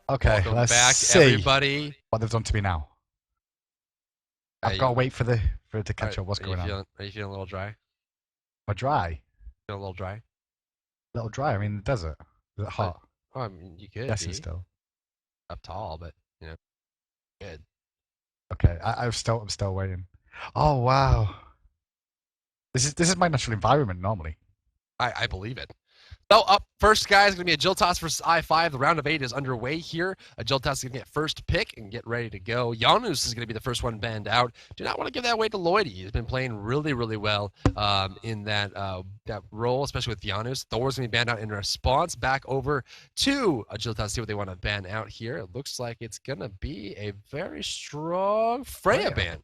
Okay, Welcome let's back, see everybody. what they've done to me now. I've got to wait for it to catch up. What's going on? Are you feeling a little dry? Am I dry? Feeling a little dry? A little dry. I mean, the desert. Is it But, hot? oh, I mean, you could Guessing be still. up tall, but good. Okay, I'm still waiting. Oh wow. This is my natural environment normally. I believe it. So up first, guys, going to be Agilitas versus I-5. The round of 8 is underway here. Agilitas is going to get first pick and get ready to go. Janus is going to be the first one banned out. Do not want to give that away to Lloydie. He's been playing really, really well in that role, especially with Janus. Thor's going to be banned out in response. Back over to Agilitas, see what they want to ban out here. It looks like it's going to be a very strong Freya ban.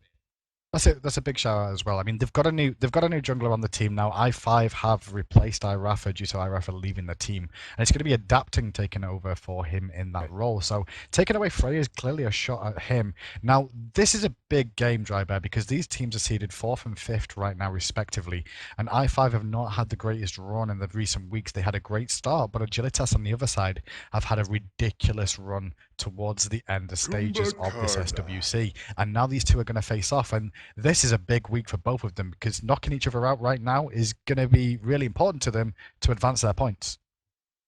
That's a big shout out as well. I mean, they've got a new jungler on the team now. I5 have replaced iRafa due to iRafa leaving the team, and it's going to be adapting taking over for him in that role. So taking away Freya is clearly a shot at him. Now this is a big game, Drybear, because these teams are seeded 4th and 5th right now respectively, and I5 have not had the greatest run in the recent weeks. They had a great start, but Agilitas on the other side have had a ridiculous run towards the end, the stages of this SWC, and now these two are going to face off, and this is a big week for both of them because knocking each other out right now is going to be really important to them to advance their points.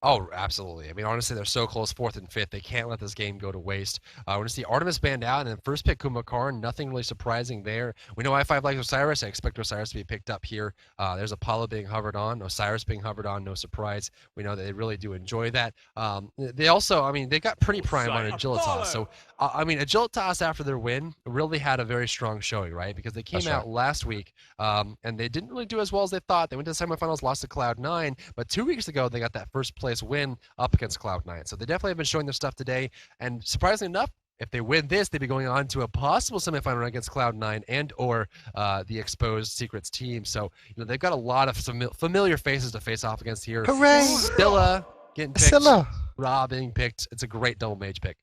Oh, absolutely. I mean, honestly, they're so close, 4th and 5th. They can't let this game go to waste. We're going to see Artemis banned out, and then first pick Kumakarn. Nothing really surprising there. We know I5 likes Osiris. I expect Osiris to be picked up here. There's Apollo being hovered on, Osiris being hovered on. No surprise. We know that they really do enjoy that. They also, I mean, they got pretty prime on Agilitas. So, I mean, Agilitas, after their win, really had a very strong showing, right? Because they came out last week, and they didn't really do as well as they thought. They went to the semifinals, lost to Cloud9, but 2 weeks ago, they got that first place win up against Cloud9. So they definitely have been showing their stuff today. And surprisingly enough, if they win this, they'd be going on to a possible semifinal against Cloud9 and or the Exposed Secrets team. So they've got a lot of familiar faces to face off against here. Hooray! Scylla getting picked. Scylla! Ra being picked. It's a great double mage pick.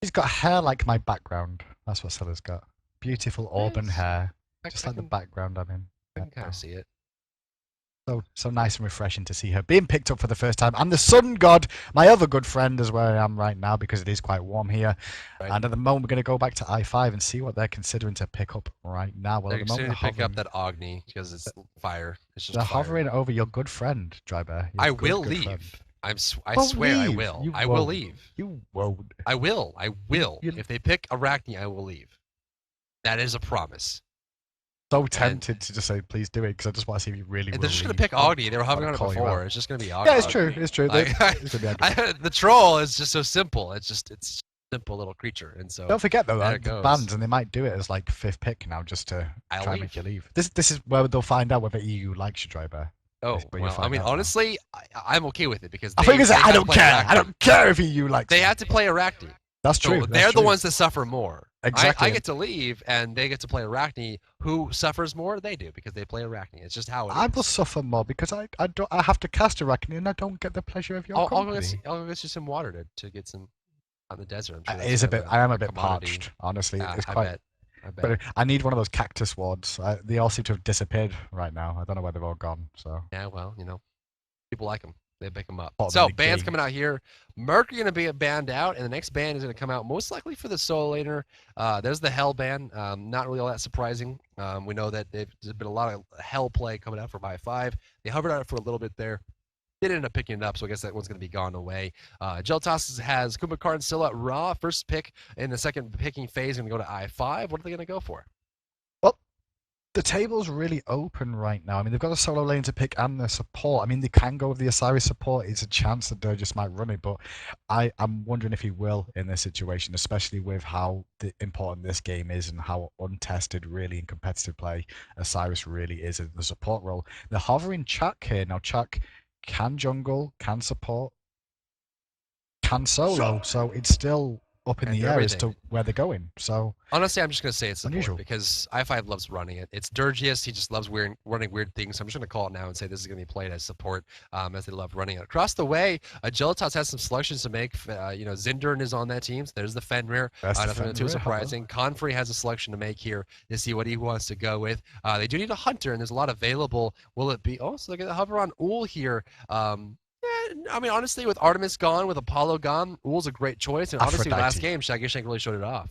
She's got hair like my background. That's what Scylla's got. Beautiful auburn hair. Just like the background I'm in. I can kind of see it. So nice and refreshing to see her being picked up for the first time. And the Sun God, my other good friend, is where I am right now because it is quite warm here. Right. And at the moment, we're going to go back to I5 and see what they're considering to pick up right now. Well, they're considering to pick up that Agni because it's fire. It's just they're fire. hovering over your good friend, Drybear. I will leave. I swear I will. I will leave. You won't. I will. If they pick Arachne, I will leave. That is a promise. So tempted to just say, please do it, because I just want to see if you really will. They're just going to pick Agni. They were hovering on it before. It's just going to be Agni. Yeah, it's true. It's true. Like, the troll is just so simple. It's a simple little creature. And so don't forget, though, the bands, and they might do it as like 5th pick now just to try and make you leave. This is where they'll find out whether EU likes you, Drybear. Oh, well, I mean, honestly, I'm okay with it because I don't care. I don't care if EU likes They have to play Arachne. That's true. They're the ones that suffer more. Exactly. I get to leave, and they get to play Arachne. Who suffers more? They do, because they play Arachne. It's just how it is. I will suffer more because I have to cast Arachne, and I don't get the pleasure of your company. I'll go get you some water to get some on the desert. I'm sure it is a bit. I am a bit parched, honestly. It's quite. I bet. But I need one of those cactus wards. They all seem to have disappeared right now. I don't know where they've all gone. So yeah, well, people like them. They pick them up. So bands coming out here. Mercury going to be banned out, and the next band is going to come out most likely for the solo laner. There's the Hell ban. Not really all that surprising. We know that there's been a lot of Hell play coming out from I5. They hovered on it for a little bit there. Did end up picking it up, so I guess that one's going to be gone away. Agilitas has Kumbhakar and Scylla Ra. First pick in the second picking phase going to go to I5. What are they going to go for? The table's really open right now. I mean, they've got a solo lane to pick and the support. I mean, they can go with the Osiris support. It's a chance that Durgis might run it, but I'm wondering if he will in this situation, especially with how important this game is and how untested, really, in competitive play Osiris really is in the support role. They're hovering Chuck here. Now, Chuck can jungle, can support, can solo, so it's still up in the air as to where they're going. So honestly, I'm just going to say it's unusual because I5 loves running it. It's Durgius. He just loves running weird things. So I'm just going to call it now and say this is going to be played as support, as they love running it. Across the way, Agilitas has some selections to make. Zindern is on that team. So there's the Fenrir. Nothing too surprising. Confrey has a selection to make here to see what he wants to go with. They do need a hunter, and there's a lot available. Will it be? Oh, so they're going to hover on Ul here. I mean, honestly, with Artemis gone, with Apollo gone, Ull's a great choice. And obviously, last game, Shagishank really showed it off.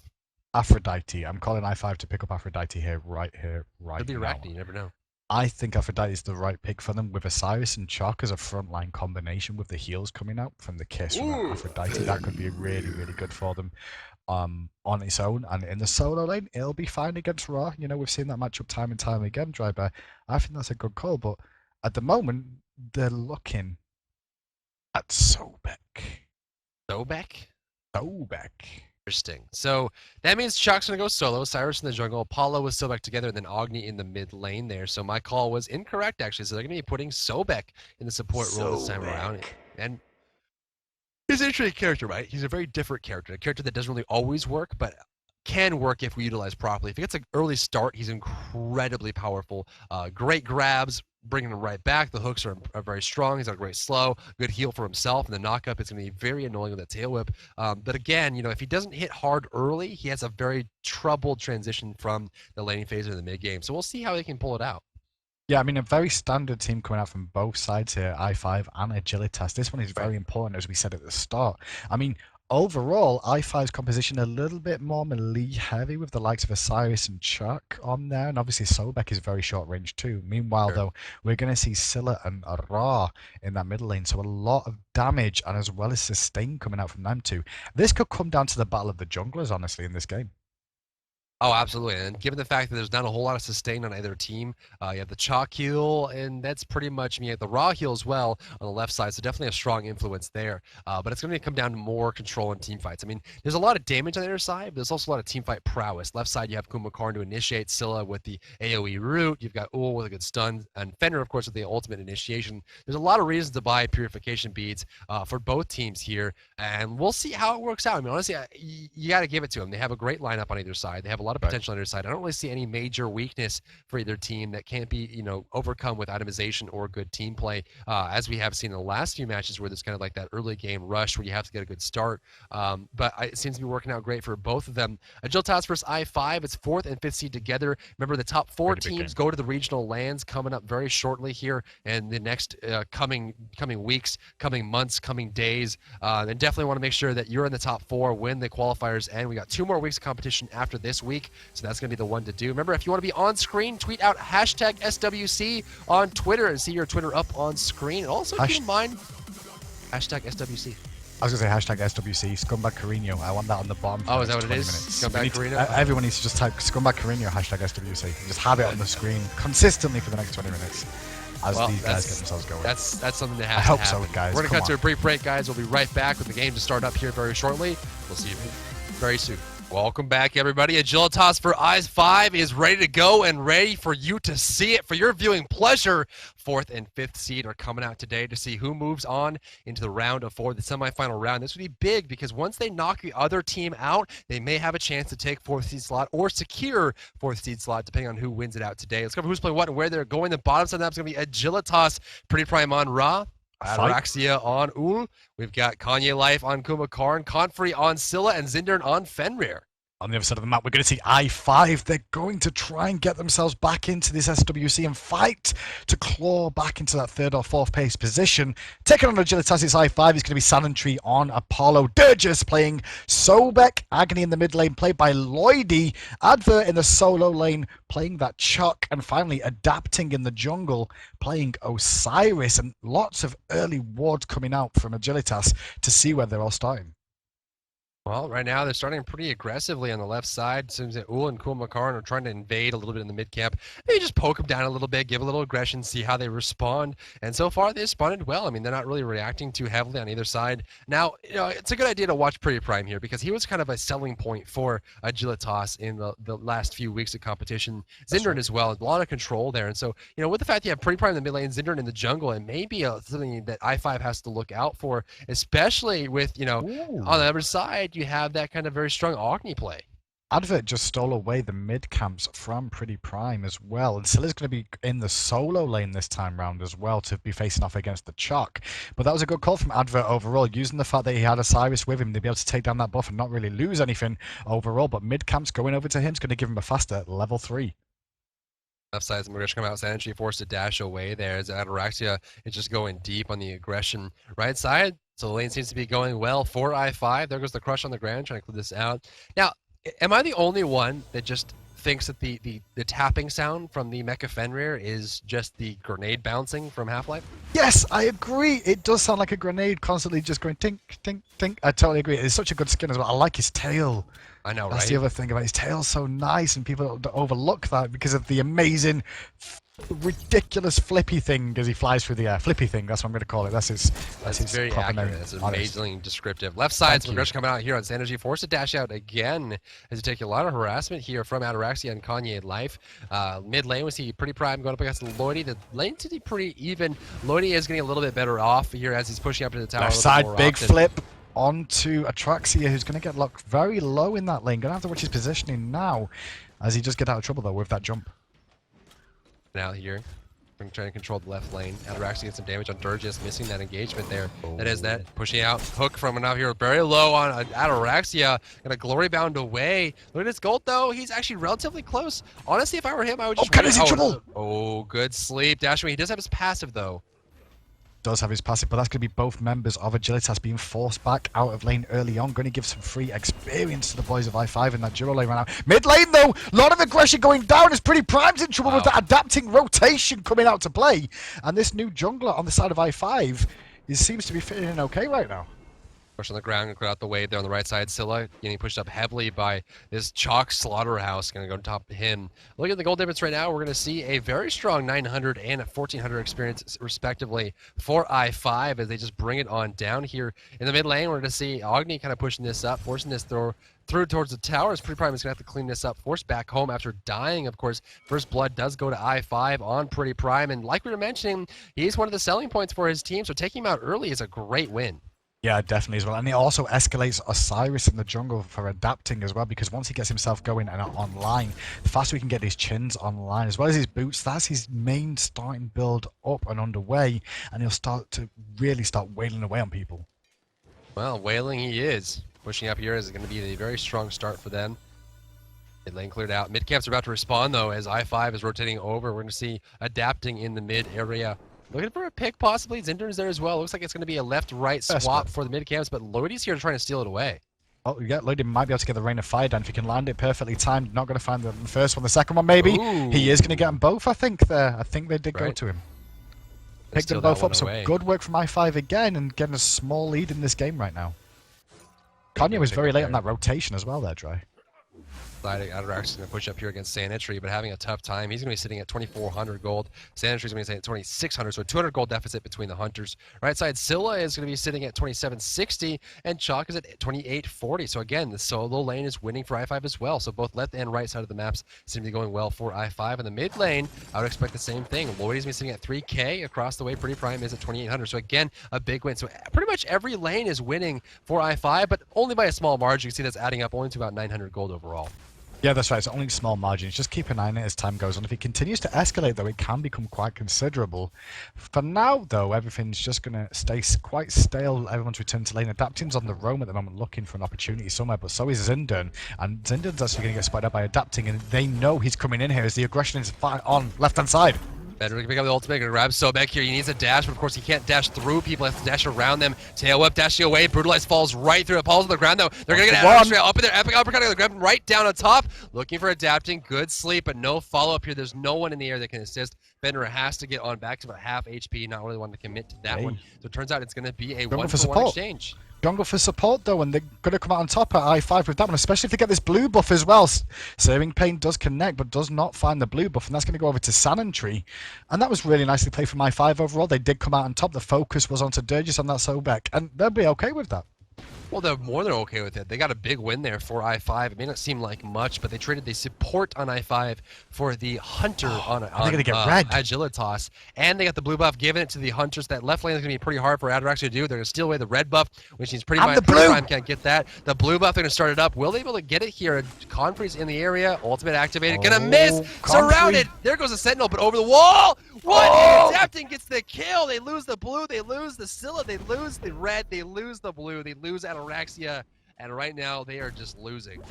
Aphrodite. I'm calling I5 to pick up Aphrodite right Could be now. Arachne, you never know. I think Aphrodite is the right pick for them with Osiris and Chalk as a frontline combination with the heals coming out from the kiss from Aphrodite. That could be really, really good for them on its own. And in the solo lane, it'll be fine against Ra. You know, we've seen that matchup time and time again, Drybear. I think that's a good call. But at the moment, they're looking at Sobek. Sobek? Sobek. Interesting. So that means Chalk's going to go solo, Cyrus in the jungle, Apollo with Sobek together, and then Agni in the mid lane there. So my call was incorrect, actually. So they're going to be putting Sobek in the support role this time around. And he's an interesting character, right? He's a very different character, a character that doesn't really always work, but can work if we utilize properly. If he gets an early start, he's incredibly powerful. Great grabs, bringing him right back. The hooks are very strong. He's got a great slow, good heal for himself, and the knockup is going to be very annoying with that tail whip. But again, you know, if he doesn't hit hard early, he has a very troubled transition from the laning phase into the mid game. So we'll see how they can pull it out. Yeah, I mean, a very standard team coming out from both sides here, I5 and Agilitas. This one is very important, as we said at the start. I mean, overall, I5's composition a little bit more melee heavy with the likes of Osiris and Chuck on there, and obviously Sobek is very short range too. Meanwhile, though, we're going to see Scylla and Ra in that middle lane, so a lot of damage and as well as sustain coming out from them too. This could come down to the battle of the junglers, honestly, in this game. Oh, absolutely. And given the fact that there's not a whole lot of sustain on either team, you have the Chalk heal, and that's pretty much, I mean, you have the Raw heal as well on the left side, so definitely a strong influence there. But it's going to come down to more control in team fights. I mean, there's a lot of damage on the other side, but there's also a lot of team fight prowess. Left side, you have Kumakarn to initiate, Scylla with the AoE root, you've got Ull with a good stun, and Fenrir, of course, with the ultimate initiation. There's a lot of reasons to buy purification beads for both teams here, and we'll see how it works out. I mean, honestly, you got to give it to them. They have a great lineup on either side. They have a lot of potential on either side. I don't really see any major weakness for either team that can't be, you know, overcome with itemization or good team play, as we have seen in the last few matches where there's kind of like that early game rush where you have to get a good start. But it seems to be working out great for both of them. Agilitas versus I5, it's 4th and 5th seed together. Remember, the top 4 teams go to the regional lands coming up very shortly here, and the next coming weeks, coming months, coming days. And definitely want to make sure that you're in the top 4, win the qualifiers, and we got 2 more weeks of competition after this week. So that's going to be the one to do. Remember, if you want to be on screen, tweet out hashtag SWC on Twitter and see your Twitter up on screen. And also keep in mind, hashtag SWC. I was going to say hashtag SWC, Scumbag Carino. I want that on the bottom. Oh, is that what it is? Scumbag Carino? Everyone needs to just type Scumbag Carino, hashtag SWC. And just have it on the screen consistently for the next 20 minutes. As these guys get themselves going. That's something that has to happen. I hope so, guys. We're going to cut to a brief break, guys. We'll be right back with the game to start up here very shortly. We'll see you very soon. Welcome back, everybody. Agilitas for I5 is ready to go and ready for you to see it for your viewing pleasure. 4th and 5th seed are coming out today to see who moves on into the round of 4, the semifinal round. This would be big because once they knock the other team out, they may have a chance to take 4th seed slot or secure 4th seed slot, depending on who wins it out today. Let's cover who's playing what and where they're going. The bottom side of that is going to be Agilitas, Pretty Prime on Ra, Ataraxia on Ull. We've got Kanye Life on Kumakarn, Confrey on Scylla, and Zindern on Fenrir. On the other side of the map, we're going to see I5. They're going to try and get themselves back into this SWC and fight to claw back into that 3rd or 4th place position. Taking on Agilitas, it's I5. It's going to be Salantry on Apollo. Durgis playing Sobek. Agony in the mid lane, played by Lloydie. Advert in the solo lane, playing that Chuck. And finally, adapting in the jungle, playing Osiris. And lots of early wards coming out from Agilitas to see where they're all starting. Well, right now they're starting pretty aggressively on the left side. Seems that Ull and Kumakarn are trying to invade a little bit in the mid camp. Maybe just poke them down a little bit, give a little aggression, see how they respond. And so far they responded well. I mean, they're not really reacting too heavily on either side. Now, you know, it's a good idea to watch Pretty Prime here because he was kind of a selling point for Agilitas in the last few weeks of competition. Zindern as well, a lot of control there. And so, you know, with the fact you have Pretty Prime in the mid lane, Zindern in the jungle, and maybe something that I5 has to look out for, especially with, you know, on the other side, you have that kind of very strong Agni play. Advert just stole away the mid camps from Pretty Prime as well. And Scylla's going to be in the solo lane this time round as well to be facing off against the Chalk. But that was a good call from Advert overall, using the fact that he had Osiris with him to be able to take down that buff and not really lose anything overall. But mid camps going over to him is going to give him a faster level 3. Left side's Migration come out. Sanitary forced to dash away there as Ataraxia is just going deep on the aggression. Right side, so the lane seems to be going well for I5. There goes the crush on the ground, trying to clear this out. Now, am I the only one that just thinks that the tapping sound from the Mecha Fenrir is just the grenade bouncing from Half-Life? Yes, I agree. It does sound like a grenade constantly just going tink, tink, tink. I totally agree. It's such a good skin as well. I like his tail. I know, That's right? the other thing about his tail's so nice, and people overlook that because of the amazing, ridiculous flippy thing as he flies through the air. Flippy thing, that's what I'm going to call it. That's his very proper accurate. name. That's amazingly descriptive. Left side, some aggression coming out here on Synergy. Forced to dash out again as he take a lot of harassment here from Ataraxia and Kanye Life. Mid lane we see pretty prime going up against Lloydie. The lane to be pretty even. Lloydie is getting a little bit better off here as he's pushing up to the tower. Left side, big flip onto Atraxia, who's going to get locked very low in that lane. Going to have to watch his positioning now as he just get out of trouble though with that jump. Now here, trying to control the left lane. Ataraxia gets some damage on Durgis, missing that engagement there. That is that, pushing out. Hook from out here, very low on Ataraxia. Gonna glory bound away. Look at his gold though, he's actually relatively close. Honestly, if I were him, I would just... Oh, is in trouble! Oh, good sleep. Dash away. He does have his passive though. Does have his passive, but that's going to be both members of Agilitas being forced back out of lane early on. Going to give some free experience to the boys of I5 in that duo lane right now. Mid lane though, a lot of aggression going down as Pretty Prime's in trouble with that adapting rotation coming out to play. And this new jungler on the side of I5 seems to be fitting in okay right now. Push on the ground, clear out the wave there on the right side. Scylla getting pushed up heavily by this Chalk Slaughterhouse. Going to go on top of him. Look at the gold difference right now. We're going to see a very strong 900 and a 1400 experience, respectively, for I5 as they just bring it on down here in the mid lane. We're going to see Agni kind of pushing this up, forcing this through towards the towers. Pretty Prime is going to have to clean this up, forced back home after dying. Of course, first blood does go to I5 on Pretty Prime. And like we were mentioning, he's one of the selling points for his team. So taking him out early is a great win. Yeah, definitely as well. And it also escalates Osiris in the jungle for adapting as well, because once he gets himself going and online, the faster we can get his chins online, as well as his boots, that's his main starting build up and underway, and he'll start to really start wailing away on people. Well, wailing he is. Pushing up here is going to be a very strong start for them. Mid lane cleared out. Mid camps are about to respond though as I5 is rotating over. We're going to see adapting in the mid area. Looking for a pick, possibly. Zinder's there as well. Looks like it's going to be a left-right swap for the mid-camps, but Lloydie's here trying to steal it away. Oh, yeah, Lloydie might be able to get the Rain of Fire down if he can land it perfectly timed. Not going to find the first one. The second one, maybe. Ooh. He is going to get them both, I think, there. I think they did go to him. Picked them both up, so good work from I5 again and getting a small lead in this game right now. Kanye was very late on that rotation as well there, Dry. Ataraxia is going to push up here against Sanitary, but having a tough time. He's going to be sitting at 2,400 gold. Sanitary's going to be sitting at 2,600, so a 200 gold deficit between the hunters. Right side, Scylla is going to be sitting at 2,760, and Chalk is at 2,840. So again, the solo lane is winning for I5 as well. So both left and right side of the maps seem to be going well for I5. In the mid lane, I would expect the same thing. Lloydie's going to be sitting at 3K across the way. Pretty Prime is at 2,800. So again, a big win. So pretty much every lane is winning for I5, but only by a small margin. You can see that's adding up only to about 900 gold overall. Yeah, that's right. It's only small margins. Just keep an eye on it as time goes on. If it continues to escalate, though, it can become quite considerable. For now, though, everything's just going to stay quite stale. Everyone's returned to lane. Adapting's on the roam at the moment, looking for an opportunity somewhere, but so is Zindern. And Zindern's actually going to get spotted up by Adapting, and they know he's coming in here as the aggression is on left-hand side. Better pick up the ultimate, gonna grab Sobek here. He needs a dash, but of course he can't dash through people. He has to dash around them. Tail whip, dashing away. Brutalize falls right through it. Falls on the ground though. They're gonna get out up in there. Epic uppercut. Gonna grab him right down on top. Looking for adapting. Good sleep, but no follow up here. There's no one in the air that can assist. Bender has to get on back to about half HP. Not really wanting to commit to that one. So it turns out it's gonna be a one-for-one exchange. Jungle for support though, and they're going to come out on top at I5 with that one, especially if they get this blue buff as well. Serving Pain does connect, but does not find the blue buff, and that's going to go over to Sanitary. And that was really nicely played from I5 overall. They did come out on top. The focus was onto Durgis on that Sobek, and they'll be okay with that. Well, they're more than okay with it. They got a big win there for I5. It may not seem like much, but they traded the support on I5 for the Hunter on Agilitas. And they got the blue buff, giving it to the Hunters. That left lane is going to be pretty hard for Ataraxia to do. They're going to steal away the red buff, which means Pretty Prime can't get that. The blue buff, they're going to start it up. Will they be able to get it here? Confrey's in the area. Ultimate activated. Going to miss. Surrounded. There goes the Sentinel, but over the wall. What? Adapting gets the kill. They lose the blue. They lose the Scylla. They lose the red. They lose the blue. They lose Ataraxia. And right now, they are just losing.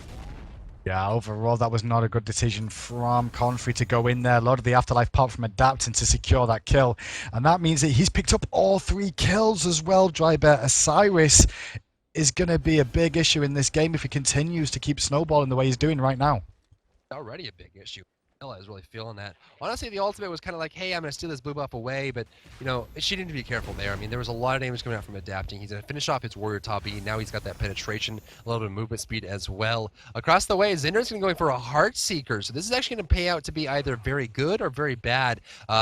Yeah, overall, that was not a good decision from Confrey to go in there. Lord of the Afterlife pop from Adapting to secure that kill. And that means that he's picked up all 3 kills as well, Drybear. Osiris is going to be a big issue in this game if he continues to keep snowballing the way he's doing right now. Already a big issue. Ella is really feeling that. Honestly, the ultimate was kind of like, hey, I'm going to steal this blue buff away, but, you know, she needed to be careful there. I mean, there was a lot of damage coming out from Adapting. He's going to finish off his Warrior top E. Now he's got that penetration, a little bit of movement speed as well. Across the way, Zinder's going to go for a Heartseeker, so this is actually going to pay out to be either very good or very bad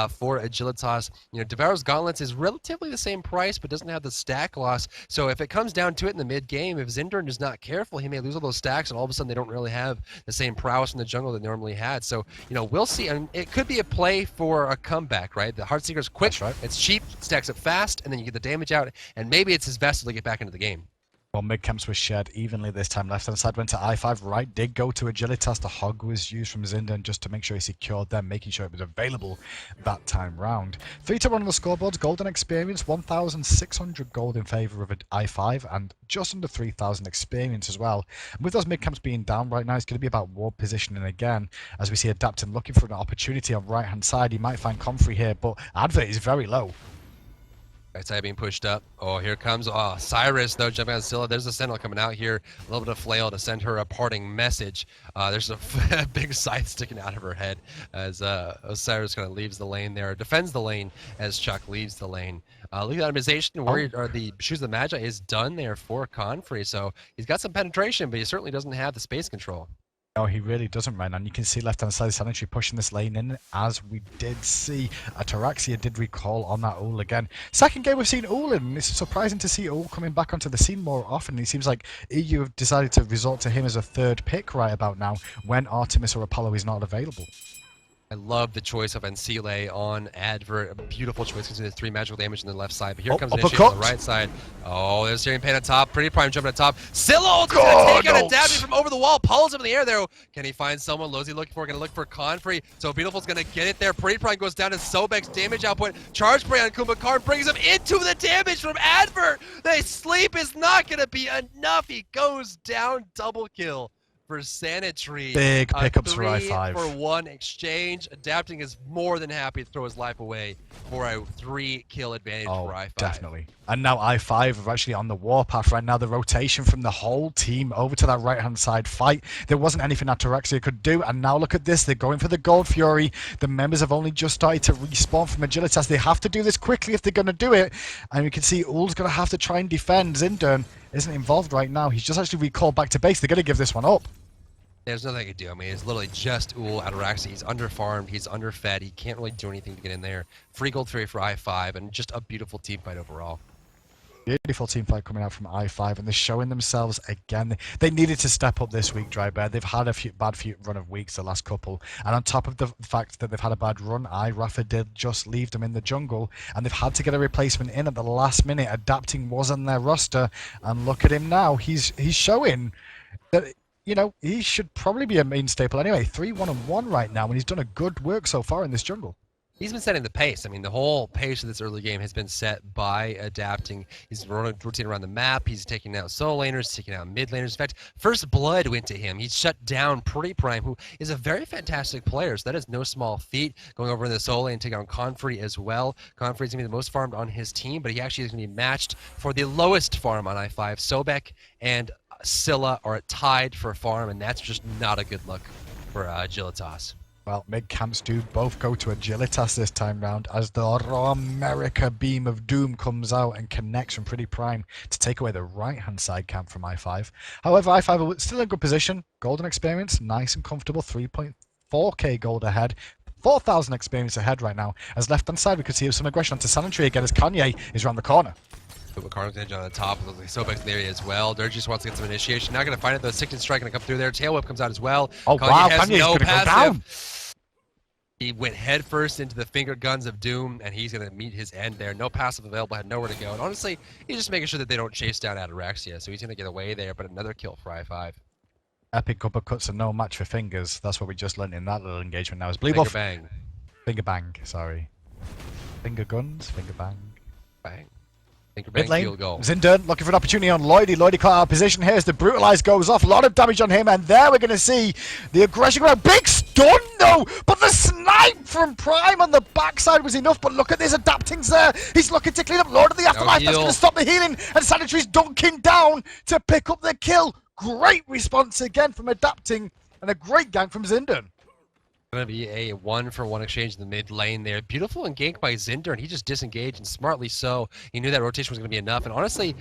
for Agilitas. You know, Devour's Gauntlets is relatively the same price, but doesn't have the stack loss, so if it comes down to it in the mid-game, if Zinder is not careful, he may lose all those stacks, and all of a sudden they don't really have the same prowess in the jungle that they normally had. So, you know, we'll see. I mean, it could be a play for a comeback, right? The Heartseeker's quick, That's right. It's cheap, stacks up fast, and then you get the damage out, and maybe it's his best to get back into the game. Well, mid-camps was shared evenly this time. Left-hand side went to I5. Right did go to Agilitas. The hog was used from Zindan just to make sure he secured them, making sure it was available that time round. 3 to 1 on the scoreboards. Golden experience, 1,600 gold in favour of I5 and just under 3,000 experience as well. And with those mid-camps being down right now, it's going to be about ward positioning again. As we see Adapting looking for an opportunity on right-hand side. He might find Comfrey here, but Advert is very low. Right side being pushed up. Oh, here comes Cyrus, though, jumping on Scylla. There's a Sentinel coming out here. A little bit of flail to send her a parting message. There's a big scythe sticking out of her head as Osiris kind of leaves the lane there. Defends the lane as Chuck leaves the lane. League Optimization, or the Shoes of the Magi is done there for Confrey. So he's got some penetration, but he certainly doesn't have the space control. No, he really doesn't right now. And you can see left-hand side Sanitary pushing this lane in, as we did see. Ataraxia did recall on that Ul again. Second game we've seen Ul in, and it's surprising to see Ul coming back onto the scene more often. It seems like EU have decided to resort to him as a third pick right about now when Artemis or Apollo is not available. I love the choice of Ancile on Advert. A beautiful choice considering the 3 magical damage on the left side. But here comes Initiate on the right side. Oh, there's Searing Pain on top. Pretty Prime jumping on top. Scylla going to take out Adapting from over the wall. Pulls him in the air there. Can he find someone? Lozy looking for? Going to look for Confrey. So Beautiful's going to get it there. Pretty Prime goes down to Sobek's damage output. Charge spray on Kumbhakar brings him into the damage from Advert. The sleep is not going to be enough. He goes down. Double kill for Sanitary. Big pickups for I5. 3-for-1 exchange. Adapting is more than happy to throw his life away for a 3-kill advantage for I5. Definitely. And now I5 are actually on the warpath right now. The rotation from the whole team over to that right-hand side fight. There wasn't anything Ataraxia could do. And now look at this. They're going for the Gold Fury. The members have only just started to respawn from Agilitas. They have to do this quickly if they're going to do it. And you can see Ul's going to have to try and defend. Zindern isn't involved right now. He's just actually recalled back to base. They're going to give this one up. There's nothing I can do. I mean, it's literally just Ul Ataraxia. He's underfarmed. He's underfed. He can't really do anything to get in there. Free Gold Fury for I5, and just a beautiful team fight overall. Beautiful team fight coming out from I5, and they're showing themselves again. They needed to step up this week, Drybear. They've had a bad run of weeks the last couple, and on top of the fact that they've had a bad run, Rafa did just leave them in the jungle, and they've had to get a replacement in at the last minute. Adapting was on their roster, and look at him now. He's showing that, you know, he should probably be a main staple anyway. 3-1-1 right now, and he's done a good work so far in this jungle. He's been setting the pace. I mean, the whole pace of this early game has been set by Adapting. He's rotating around the map. He's taking out solo laners, taking out mid laners. In fact, First Blood went to him. He shut down Pretty Prime, who is a very fantastic player, so that is no small feat. Going over in the solo lane and taking on Confrey as well. Confrey's going to be the most farmed on his team, but he actually is going to be matched for the lowest farm on I5. Sobek and Scylla are tied for a farm, and that's just not a good look for Agilitas. Well, mid-camps do both go to Agilitas this time round as the Raw America Beam of Doom comes out and connects from Pretty Prime to take away the right-hand side camp from I5. However, I5 are still in good position. Golden experience, nice and comfortable, 3.4k gold ahead. 4,000 experience ahead right now. As left-hand side, we could see some aggression onto Sanitary again as Kanye is around the corner. Carnage on the top, Sobek's in the area as well. Dirge just wants to get some initiation. Not going to find it though. Sickened Strike going to come through there. Tail Whip comes out as well. Oh Kanye wow, has Kanye's no going to go down. He went headfirst into the finger guns of Doom, and he's going to meet his end there. No passive available, had nowhere to go. And honestly, he's just making sure that they don't chase down Ataraxia, so he's going to get away there, but another kill for I5. Epic uppercuts are no match for fingers. That's what we just learned in that little engagement now. Is Blue Finger Buff. bang. Finger bang, sorry. Finger guns, finger bang. Bang. Think Mid lane, field goal. Zindern looking for an opportunity on Lloydie. Lloydie caught out of position here as the Brutalize goes off. A lot of damage on him, and there we're going to see the aggression go. Big stun, though, but the snipe from Prime on the backside was enough. But look at this, Adapting's there. He's looking to clean up Lord of the Afterlife. That's going to stop the healing, and Sanitary's dunking down to pick up the kill. Great response again from Adapting, and a great gank from Zindern. Going to be a 1-for-1 exchange in the mid lane there. Beautiful and ganked by Zinder, and he just disengaged, and smartly so. He knew that rotation was going to be enough, and honestly,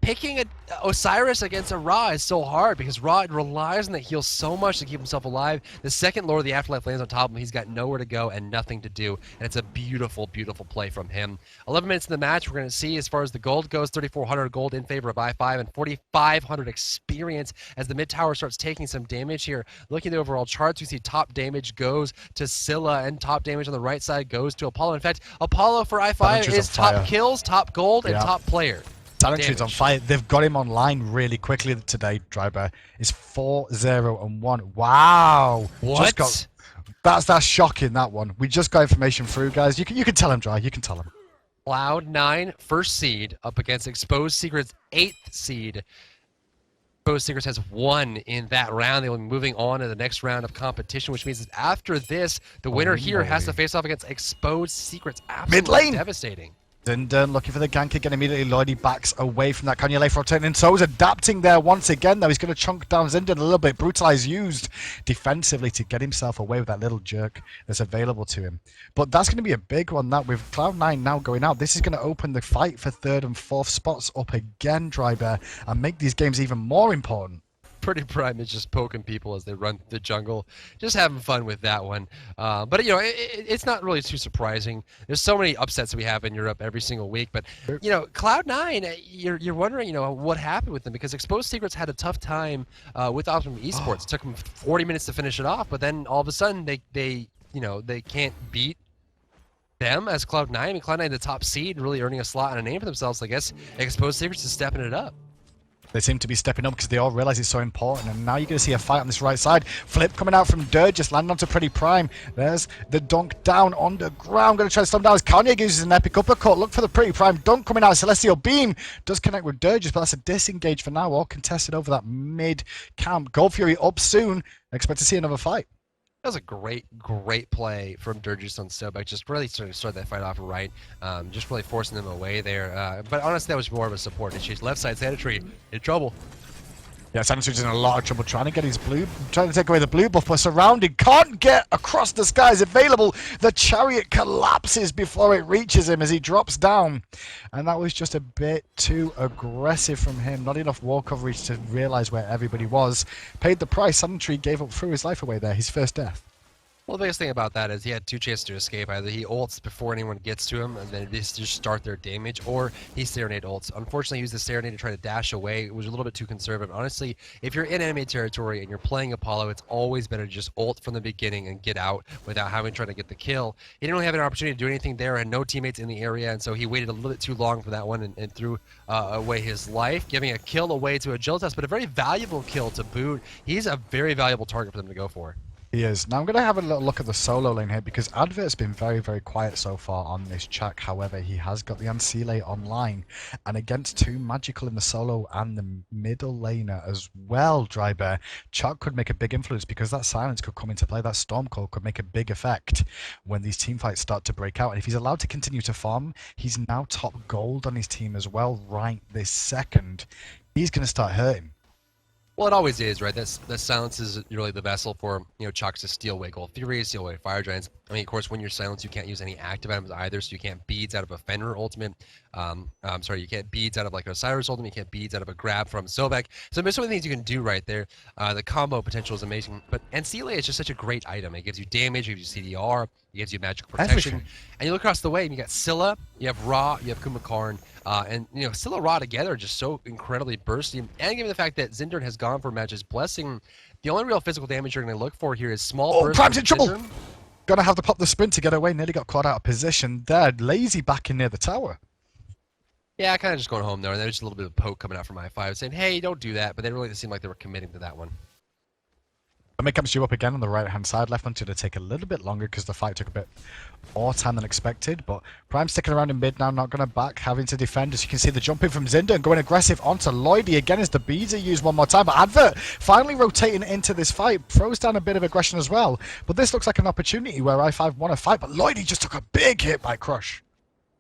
picking Osiris against a Ra is so hard because Ra relies on that heal so much to keep himself alive. The second Lord of the Afterlife lands on top of him, he's got nowhere to go and nothing to do, and it's a beautiful, beautiful play from him. 11 minutes in the match, we're going to see as far as the gold goes, 3,400 gold in favor of i5 and 4,500 experience as the mid tower starts taking some damage here. Looking at the overall charts, we see top damage goes to Scylla and top damage on the right side goes to Apollo. In fact, Apollo for i5 is top kills, top gold, and top player. Sanitary's on fire. They've got him online really quickly today, Dryber. It's 4-0-1. Wow. What? That's shocking, that one. We just got information through, guys. You can tell him, Dry. You can tell him. Cloud9, first seed, up against Exposed Secrets, 8th seed. Exposed Secrets has won in that round. They will be moving on to the next round of competition, which means that after this, the winner here has to face off against Exposed Secrets. Absolutely devastating. Zindern looking for the gank again. Immediately, Lloydie backs away from that. Canyon for rotating. And so is Adapting there once again, though. He's going to chunk down Zindern a little bit. Brutalize used defensively to get himself away with that little jerk that's available to him. But that's going to be a big one, that with Cloud9 now going out. This is going to open the fight for 3rd and 4th spots up again, Drybear, and make these games even more important. Pretty Prime is just poking people as they run the jungle, just having fun with that one. But you know, it's not really too surprising. There's so many upsets that we have in Europe every single week. But you know, Cloud9, you're wondering, you know, what happened with them because Exposed Secrets had a tough time with Optimum Esports. It took them 40 minutes to finish it off, but then all of a sudden they can't beat them as Cloud9. I mean, Cloud9 the top seed, really earning a slot and a name for themselves. I guess Exposed Secrets is stepping it up. They seem to be stepping up because they all realize it's so important. And now you're going to see a fight on this right side. Flip coming out from Dirge, just landing onto Pretty Prime. There's the dunk down underground. Going to try to slam down as Kanye uses an epic uppercut. Look for the Pretty Prime dunk coming out. Celestial Beam does connect with Dirges, but that's a disengage for now. All contested over that mid camp. Gold Fury up soon. Expect to see another fight. That was a great play from Dirges on Sobek. Just really start that fight off right. Just really forcing them away there. But honestly, that was more of a support issue. Left side Sanitary in trouble. Yeah, Sanitary's in a lot of trouble trying to get his blue, trying to take away the blue buff, but surrounded, can't get across the skies available. The chariot collapses before it reaches him as he drops down. And that was just a bit too aggressive from him. Not enough wall coverage to realize where everybody was. Paid the price. Sanitary gave up, threw his life away there, his first death. Well, the biggest thing about that is he had 2 chances to escape. Either he ults before anyone gets to him, and then they just start their damage, or he Serenade ults. Unfortunately, he used the Serenade to try to dash away. It was a little bit too conservative. Honestly, if you're in enemy territory and you're playing Apollo, it's always better to just ult from the beginning and get out without having to try to get the kill. He didn't really have an opportunity to do anything there, and no teammates in the area, and so he waited a little bit too long for that one and threw away his life, giving a kill away to Agilitas, but a very valuable kill to boot. He's a very valuable target for them to go for. He is. Now I'm going to have a little look at the solo lane here because Advert's been very, very quiet so far on this Chuck. However, he has got the Ancile online and against 2 magical in the solo and the middle laner as well, Drybear. Chuck could make a big influence because that silence could come into play. That storm call could make a big effect when these team fights start to break out. And if he's allowed to continue to farm, he's now top gold on his team as well right this second. He's going to start hurting. Well, it always is, right? That silence is really the vessel for, Chucks to steal away Gold Furies, steal away Fire Giants. I mean, of course, when you're silenced, you can't use any active items either, so you can't beads out of a Fenrir ultimate. You can't beads out of like an Osiris ultimate, you can't beads out of a grab from Sobek. So there's so many things you can do right there. The combo potential is amazing, but Ancile is just such a great item. It gives you damage, it gives you CDR, it gives you magical protection. Everything. And you look across the way, and you got Scylla, you have Ra, you have Kumakarn, and Scylla Ra together are just so incredibly bursty. And given the fact that Zindern has gone for Magic's Blessing, the only real physical damage you're going to look for here is small bursts. Prime's in trouble! Gonna have to pop the sprint to get away. Nearly got caught out of position there. Lazy back in near the tower. Yeah, kind of just going home there, and there's just a little bit of poke coming out from i5 saying, hey, don't do that, but they really seemed like they were committing to that one. The mid comes you up again on the right-hand side. Left one's going to take a little bit longer because the fight took a bit more time than expected. But Prime sticking around in mid now, not going to back, having to defend. As you can see, the jumping from Zinda and going aggressive onto Lloydie again as the bees are used one more time. But Advert finally rotating into this fight, throws down a bit of aggression as well. But this looks like an opportunity where i5 won a fight, but Lloydie just took a big hit by Crush.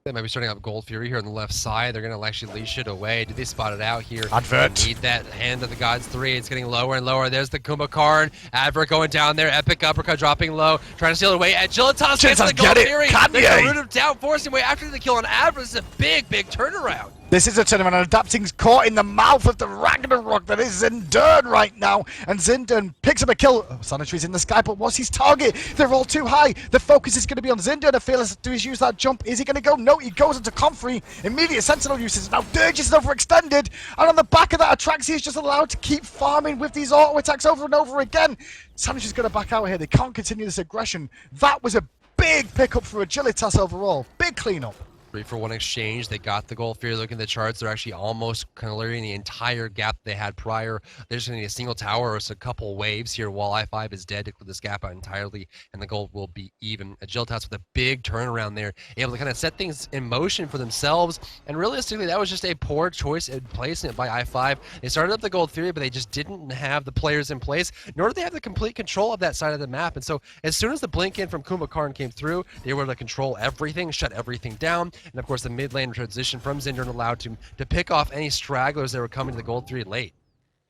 They might be starting up Gold Fury here on the left side. They're going to actually leash it away. Did they spot it out here? Advert. They need that Hand of the Gods 3. It's getting lower and lower. There's the Kumakarn. Advert going down there. Epic uppercut dropping low. Trying to steal it away. Agilitas gets the Gold Fury. They're root him down, forcing way after the kill on Advert. This is a big, big turnaround. This is a tournament, and Adapting's caught in the mouth of the Ragnarok that is Zindern right now. And Zindern picks up a kill. Oh, Sanitary's in the sky, but what's his target? They're all too high. The focus is going to be on Zindern. I feel as do he use that jump? Is he going to go? No, he goes into Comfrey. Immediate Sentinel uses. Now Dirge is overextended. And on the back of that, Atraxi is just allowed to keep farming with these auto attacks over and over again. Sanitary's going to back out here. They can't continue this aggression. That was a big pickup for Agilitas overall. Big cleanup. 3-for-1 exchange. They got the Gold Fury. Looking at the charts, they're actually almost clearing the entire gap they had prior. They're just going to need a single tower or a couple waves here while i5 is dead to clear this gap out entirely, and the gold will be even. Agilitas with a big turnaround there, able to kind of set things in motion for themselves, and realistically, that was just a poor choice in placing it by i5. They started up the Gold Fury, but they just didn't have the players in place, nor did they have the complete control of that side of the map, and so as soon as the blink in from Kumakarn came through, they were able to control everything, shut everything down. And of course, the mid lane transition from Zindern allowed to pick off any stragglers that were coming to the Gold 3 late.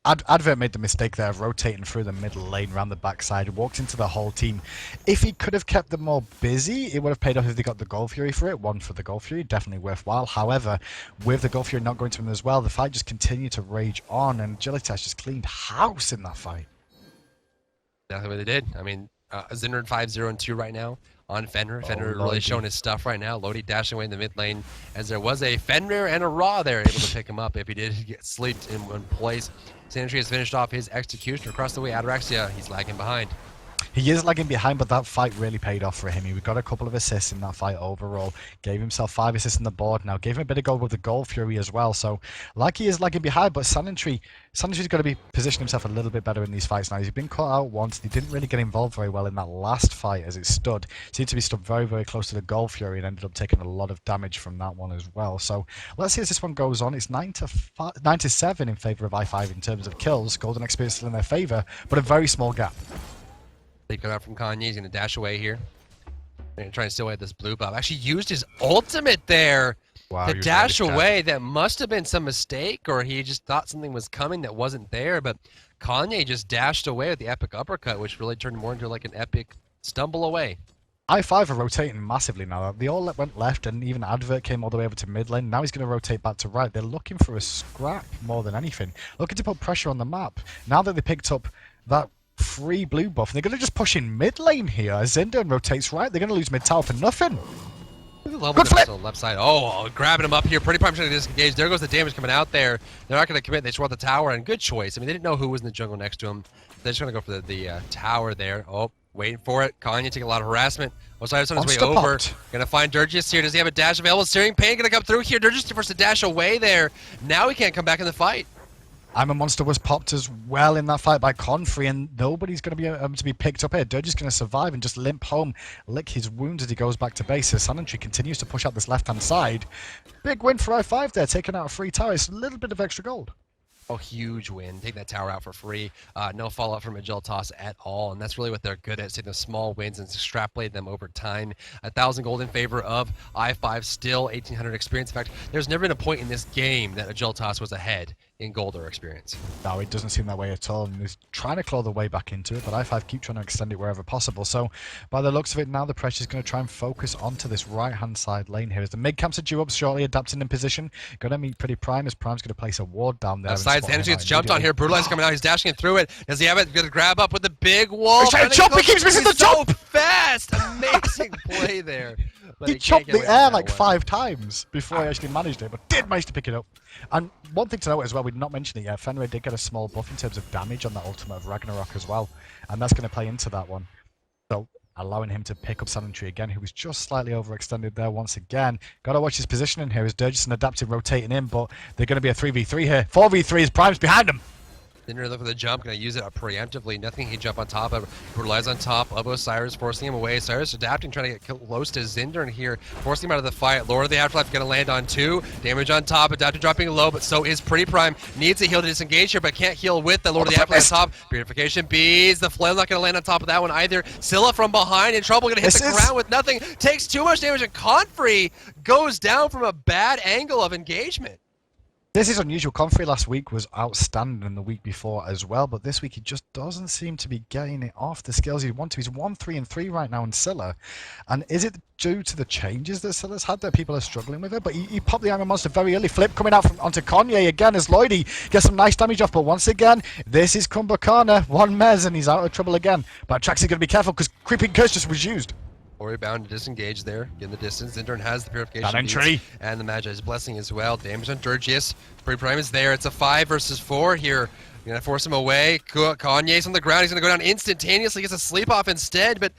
Advert made the mistake there of rotating through the middle lane around the backside, walked into the whole team. If he could have kept them more busy, it would have paid off if they got the Gold Fury for it. One for the Gold Fury, definitely worthwhile. However, with the Gold Fury not going to him as well, the fight just continued to rage on, and Agilitas just cleaned house in that fight. That's what they did. I mean, Zindern 5-0-2 right now on Fenrir. Fenrir really showing his stuff right now. Lodi dashing away in the mid lane as there was a Fenrir and a Ra there able to pick him up if he did get sleeped in one place. Sanitary has finished off his execution across the way. Ataraxia, he's lagging behind. He is lagging behind, but that fight really paid off for him. He got a couple of assists in that fight overall. Gave himself 5 assists on the board now. Gave him a bit of gold with the Gold Fury as well. So, like he is lagging behind, but Sanitary's got to be positioning himself a little bit better in these fights now. He's been caught out once. He didn't really get involved very well in that last fight as it stood. Seemed to be stood very, very close to the Gold Fury and ended up taking a lot of damage from that one as well. So, let's see as this one goes on. It's 9-7 in favor of i5 in terms of kills. Golden experience still in their favor, but a very small gap. They cut out from Kanye. He's going to dash away here. They're going to try and steal away this blue buff. Actually used his ultimate there to dash away. That must have been some mistake, or he just thought something was coming that wasn't there. But Kanye just dashed away with the epic uppercut, which really turned more into like an epic stumble away. i5 are rotating massively now. They all went left, and even Advert came all the way over to mid lane. Now he's going to rotate back to right. They're looking for a scrap more than anything. Looking to put pressure on the map. Now that they picked up that free blue buff, and they're going to just push in mid lane here as Zindern rotates right. They're going to lose mid tower for nothing. Good flip! On the left side. Oh, grabbing him up here. Pretty Prime trying to disengage. There goes the damage coming out there. They're not going to commit. They just want the tower, and good choice. I mean, they didn't know who was in the jungle next to him. They're just going to go for the tower there. Oh, waiting for it. Kanye taking a lot of harassment. Osiris on his way over. Going to find Durgis here. Does he have a dash available? Searing Pain going to come through here. Durgis forced to dash away there. Now he can't come back in the fight. I'm a Monster was popped as well in that fight by Confrey, and nobody's going to be able to be picked up here. Dirge is going to survive and just limp home, lick his wounds as he goes back to base. As Sanitary continues to push out this left-hand side. Big win for i5 there, taking out a free tower. It's a little bit of extra gold. Oh, huge win. Take that tower out for free. No fallout from Agilitas at all, and that's really what they're good at, taking those small wins and extrapolate them over time. 1,000 gold in favor of i5, still 1,800 experience. In fact, there's never been a point in this game that Agilitas was ahead in gold or experience. No, it doesn't seem that way at all, and he's trying to claw the way back into it, but i5 keep trying to extend it wherever possible. So, by the looks of it now, the pressure's going to try and focus onto this right-hand side lane here. As the mid-camps are due up shortly, adapting in position. Going to meet Pretty Prime, as Prime's going to place a ward down there. Side energy gets jumped on here. Brutalize coming out. He's dashing it through it. Does he have it? Going to grab up with the big wall. He's trying to jump. He keeps missing the jump. So fast. Amazing play there. He chopped the air like 5 times before he actually managed it, but did manage to pick it up. And one thing to note as well, we did not mention it yet, Fenrir did get a small buff in terms of damage on that ultimate of Ragnarok as well, and that's going to play into that one. So, allowing him to pick up Sanitary again, who was just slightly overextended there once again. Got to watch his positioning here as Durgis and Adaptive rotating in, but they're going to be a 3v3 here. 4v3 as Prime's behind him. Didn't really look for the jump, gonna use it preemptively. Nothing he can jump on top of. Brutalize on top of Osiris, forcing him away. Cyrus adapting, trying to get close to Zindern here, forcing him out of the fight. Lord of the Afterlife gonna land on 2. Damage on top, adapting dropping low, but so is Pretty Prime. Needs a heal to disengage here, but can't heal with the Lord of the Afterlife on top. Purification beads, the flail not gonna land on top of that one either. Scylla from behind in trouble, gonna hit the ground with nothing. Takes too much damage, and Confrey goes down from a bad angle of engagement. This is unusual. Confrey last week was outstanding, and the week before as well, but this week he just doesn't seem to be getting it off the skills he'd want to. He's 1-3-3 right now in Scylla, and is it due to the changes that Scylla's had that people are struggling with it? But he popped the Iron Monster very early. Flip coming out onto Kanye again as Lloydie gets some nice damage off, but once again, this is Kumbhakana, one Mez, and he's out of trouble again. But Traxxas going to be careful because Creeping Curse just was used. Ori bound to disengage there, in the distance. Zindern has the purification entry and the Magi's Blessing as well. Damage on Durgius. Pretty Prime is there. It's a 5 versus 4 here. You're gonna force him away. Kanye's on the ground. He's gonna go down instantaneously. Gets a sleep off instead, but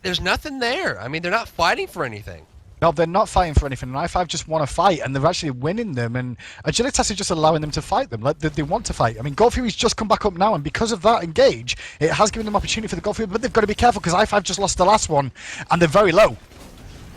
there's nothing there. I mean, they're not fighting for anything. No, they're not fighting for anything, and i5 just want to fight, and they're actually winning them, and Agilitas is just allowing them to fight them, like they want to fight. I mean, Gold Fury's just come back up now, and because of that engage, it has given them opportunity for the Gold Fury, but they've got to be careful, because i5 just lost the last one, and they're very low.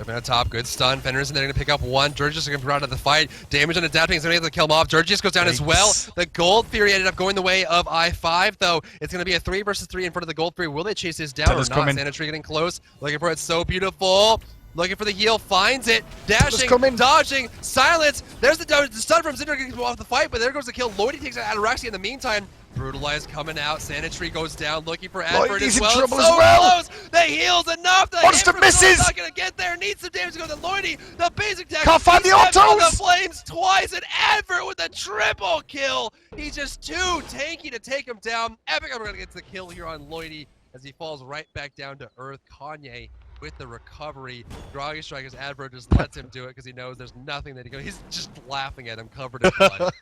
They're on top, good stun. Fenrir's in there going to pick up 1. Durgius is going to be out of the fight. Damage on adapting is going to be able to kill him off. Durgius goes down as well. The Gold Fury ended up going the way of i5, though. It's going to be a 3 versus 3 in front of the Gold Fury. Will they chase this down or not? Sanitary getting close. Looking for it, so beautiful. Looking for the heal, finds it, dashing, dodging, silence. There's the stun from Zindern getting off the fight, but there goes the kill. Lloydie takes out Ataraxia in the meantime. Brutalized coming out, Sanitary goes down, looking for Advert as well. He's in trouble as well. Close. The heal's enough. The Monster misses. Not gonna get there. Needs some damage to go to Lloydie. The basic attack. Can't find the autos. The flames twice, and Advert with a triple kill. He's just too tanky to take him down. Epic gonna get the kill here on Lloydie as he falls right back down to earth. Kanye with the recovery. Groggy Strikers Advert just lets him do it because he knows there's nothing that he goes. He's just laughing at him, covered in blood.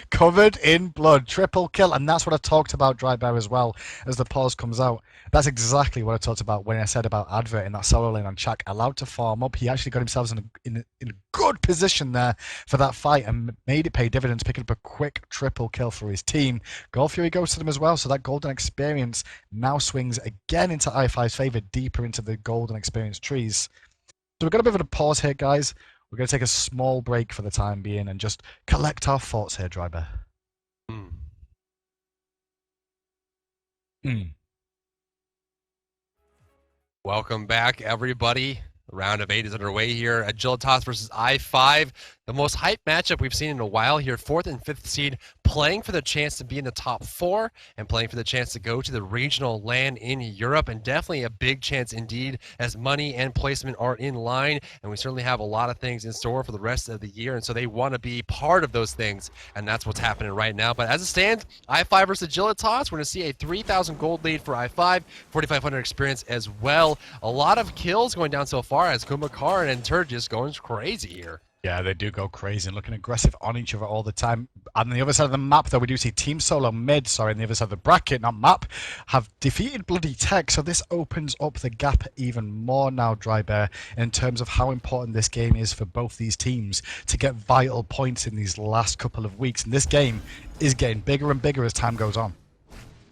Covered in blood. Triple kill. And that's what I talked about, Dry Bear, as well, as the pause comes out. That's exactly what I talked about when I said about Advert in that solo lane on Chak. Allowed to farm up. He actually got himself in a good position there for that fight and made it pay dividends, picking up a quick triple kill for his team. Gold Fury goes to them as well, so that golden experience now swings again into i5's favor, deeper into the golden experience trees. So we've got a bit of a pause here, guys. We're going to take a small break for the time being and just collect our thoughts here, Dry Bear. Welcome back, everybody. Round of 8 is underway here. Agilitas versus i5. The most hyped matchup we've seen in a while here. 4th and 5th seed playing for the chance to be in the top 4 and playing for the chance to go to the regional LAN in Europe, and definitely a big chance indeed as money and placement are in line, and we certainly have a lot of things in store for the rest of the year, and so they want to be part of those things, and that's what's happening right now. But as it stands, i5 versus Agilitas, we're going to see a 3,000 gold lead for i5, 4,500 experience as well. A lot of kills going down so far as Kumbhakana and Turgis going crazy here. Yeah, they do go crazy and looking aggressive on each other all the time. On the other side of the map, though, we do see Team Solo mid, on the other side of the bracket, not map, have defeated Bloody Tech. So this opens up the gap even more now, Dry Bear, in terms of how important this game is for both these teams to get vital points in these last couple of weeks. And this game is getting bigger and bigger as time goes on.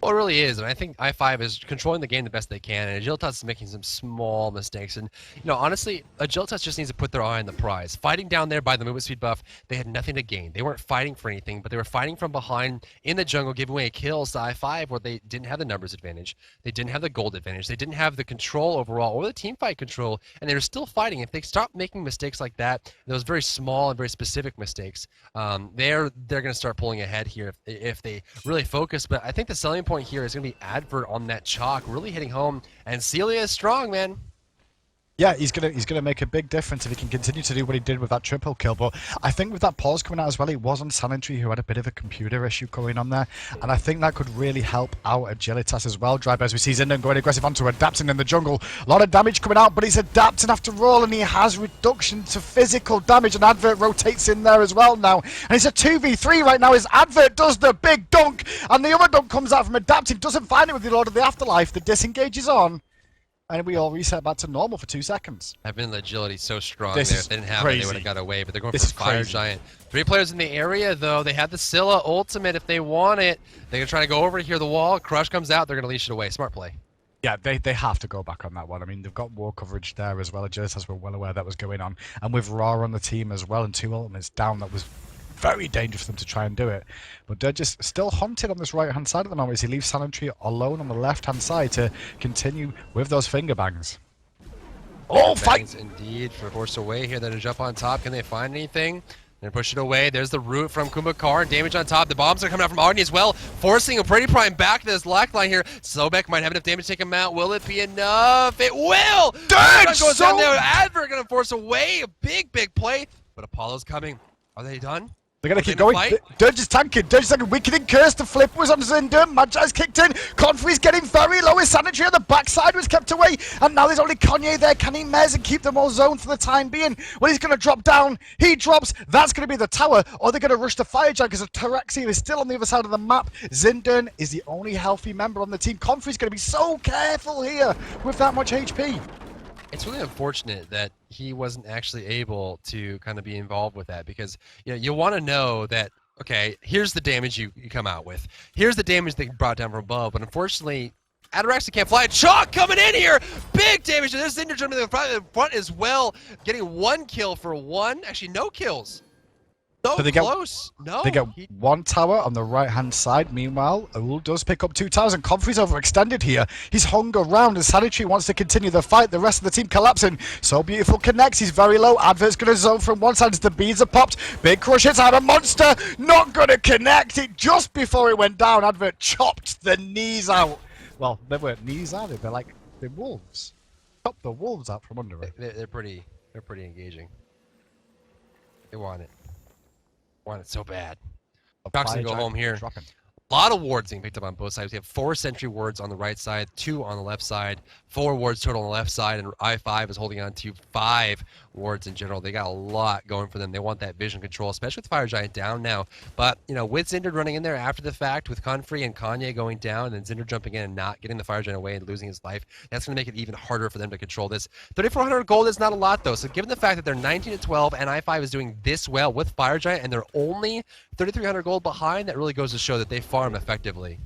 Well, it really is, and I think i5 is controlling the game the best they can, and Agilitas is making some small mistakes. And, you know, honestly, Agilitas just needs to put their eye on the prize. Fighting down there by the movement speed buff, they had nothing to gain. They weren't fighting for anything, but they were fighting from behind in the jungle, giving away kills to i5 where they didn't have the numbers advantage, they didn't have the gold advantage, they didn't have the control overall or the team fight control, and they were still fighting. If they stop making mistakes like that, those very small and very specific mistakes, they're going to start pulling ahead here if they really focus. But I think the selling point here is going to be Advert on that chalk, really hitting home, and Celia is strong, man. Yeah, he's gonna make a big difference if he can continue to do what he did with that triple kill. But I think with that pause coming out as well, it was on Sanitary who had a bit of a computer issue going on there, and I think that could really help out Agilitas as well. Drive as we see Zindern going aggressive onto adapting in the jungle. A lot of damage coming out, but he's adapting after all, and he has reduction to physical damage, and Advert rotates in there as well now. And it's a 2v3 right now as Advert does the big dunk, and the other dunk comes out from adapting, doesn't find it with the Lord of the Afterlife. The disengage is on. and we all reset back to normal for 2 seconds. I've been agility so strong This there. is If they didn't have it, crazy. they would have got away. But they're going This for is Fire crazy. Giant. 3 players in the area, though. They have the Scylla ultimate if they want it. They're going to try to go over here the wall. Crush comes out. They're going to leash it away. Smart play. Yeah, they have to go back on that one. I mean, they've got war coverage there as well. Agilitas were well aware that was going on. And with Raw on the team as well and 2 ultimates down, that was very dangerous for them to try and do it. But they're just still hunted on this right-hand side at the moment as he leaves Sanitary alone on the left-hand side to continue with those finger bangs. Oh, fight! Indeed, for Force Away here. They're going to jump on top. Can they find anything? They're push it away. There's the root from Kumbhakar. Damage on top. The bombs are coming out from Agni as well, forcing a Brady Prime back to this lock line here. Sobek might have enough damage to take him out. Will it be enough? It will! Dang, Goes down there. Advert going to force away. A big, big play. But Apollo's coming. Are they done? They're going to keep going. Dirge is tanking. Dirge is tanking. Weakening Curse. The flip was on Zinder. Magi's kicked in. Confrey's getting very low. His Sanitary on the backside was kept away. And now there's only Kanye there. Can he mez and keep them all zoned for the time being? Well, he's going to drop down. He drops. That's going to be the tower. Or they're going to rush the Fire Giant because Taraxia is still on the other side of the map. Zindern is the only healthy member on the team. Confrey's going to be so careful here with that much HP. It's really unfortunate that he wasn't actually able to kind of be involved with that because you want to know that, okay, here's the damage you come out with. Here's the damage they brought down from above, but unfortunately, Ataraxia can't fly. Chalk coming in here! Big damage! There's Zinder jumping in the front as well, getting 1 kill for 1. Actually, no kills. So they close. They get 1 tower on the right-hand side. Meanwhile, Ul does pick up 2 towers, and Comfrey's overextended here. He's hung around, and Sanitary wants to continue the fight. The rest of the team collapsing. So Beautiful connects. He's very low. Advert's going to zone from one side as the beads are popped. Big crush hits out a monster. Not going to connect it just before it went down. Advert chopped the knees out. Well, they weren't knees, are they? They're wolves. Chopped the wolves out from under it. They're pretty engaging. They want it. Want it so bad. Chalk's gonna go home here. Dropping. A lot of wards being picked up on both sides. We have 4 sentry wards on the right side, 2 on the left side, 4 wards total on the left side, and I5 is holding on to 5 wards in general. They got a lot going for them. They want that vision control, especially with Fire Giant down now. But, with Zinder running in there after the fact, with Confrey and Kanye going down, and Zinder jumping in and not getting the Fire Giant away and losing his life, that's going to make it even harder for them to control this. 3,400 gold is not a lot, though. So given the fact that they're 19-12 and I5 is doing this well with Fire Giant, and they're only 3,300 gold behind, that really goes to show that they farm effectively.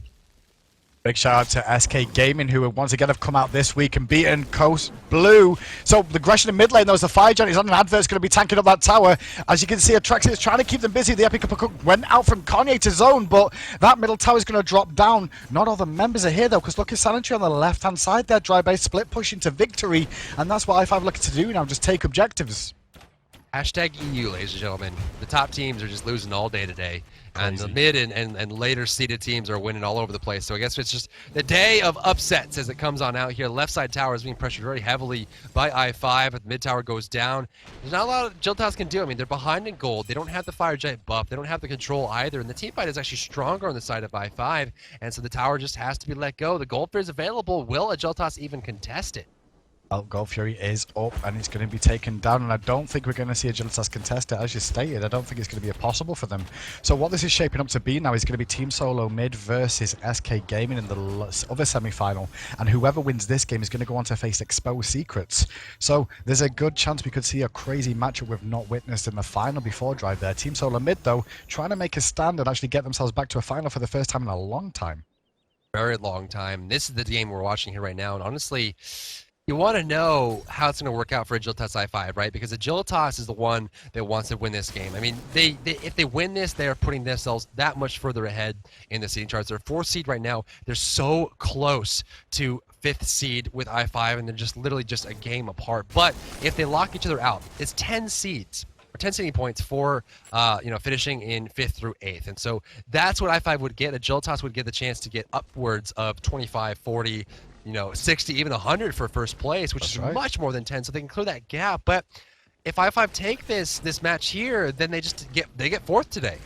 Big shout out to SK Gaming, who once again have come out this week and beaten Coast Blue. So the aggression in mid lane, though, as the Fire Giant is on an Advert's going to be tanking up that tower. As you can see, Atraxia is trying to keep them busy. The Epic Uppercut went out from Kanye to zone, but that middle tower is going to drop down. Not all the members are here, though, because look at Sanitary on the left-hand side there. Dry base split pushing to victory, and that's what I5 looking to do now, just take objectives. Hashtag EU, ladies and gentlemen. The top teams are just losing all day today. And the mid and later seeded teams are winning all over the place. So I guess it's just the day of upsets as it comes on out here. Left side tower is being pressured very heavily by I5. The mid tower goes down. There's not a lot of Agilitas can do. I mean, they're behind in gold. They don't have the Fire Giant buff. They don't have the control either. And the team fight is actually stronger on the side of I5. And so the tower just has to be let go. The gold fear is available. Will Agilitas even contest it? Well, Gold Fury is up and it's going to be taken down, and I don't think we're going to see Agilitas contest it, as you stated. I don't think it's going to be possible for them. So what this is shaping up to be now is going to be Team Solo Mid versus SK Gaming in the other semi-final, and whoever wins this game is going to go on to face Exposed Secrets. So there's a good chance we could see a crazy matchup we've not witnessed in the final before Drive there. Team Solo Mid, though, trying to make a stand and actually get themselves back to a final for the first time in a long time. Very long time. This is the game we're watching here right now, and honestly, you want to know how it's going to work out for Agilitas I5, right? Because Agilitas is the one that wants to win this game. I mean, if they win this, they are putting themselves that much further ahead in the seeding charts. They're 4th seed right now. They're so close to 5th seed with I5, and they're just literally just a game apart. But if they lock each other out, it's 10 seeds. Or 10 seeding points for finishing in 5th through 8th. And so that's what I5 would get. Agilitas would get the chance to get upwards of 25, 40, 60, even 100 for first place, which is much more than 10, so they can clear that gap. But if I5 take this match here, then they get 4th today.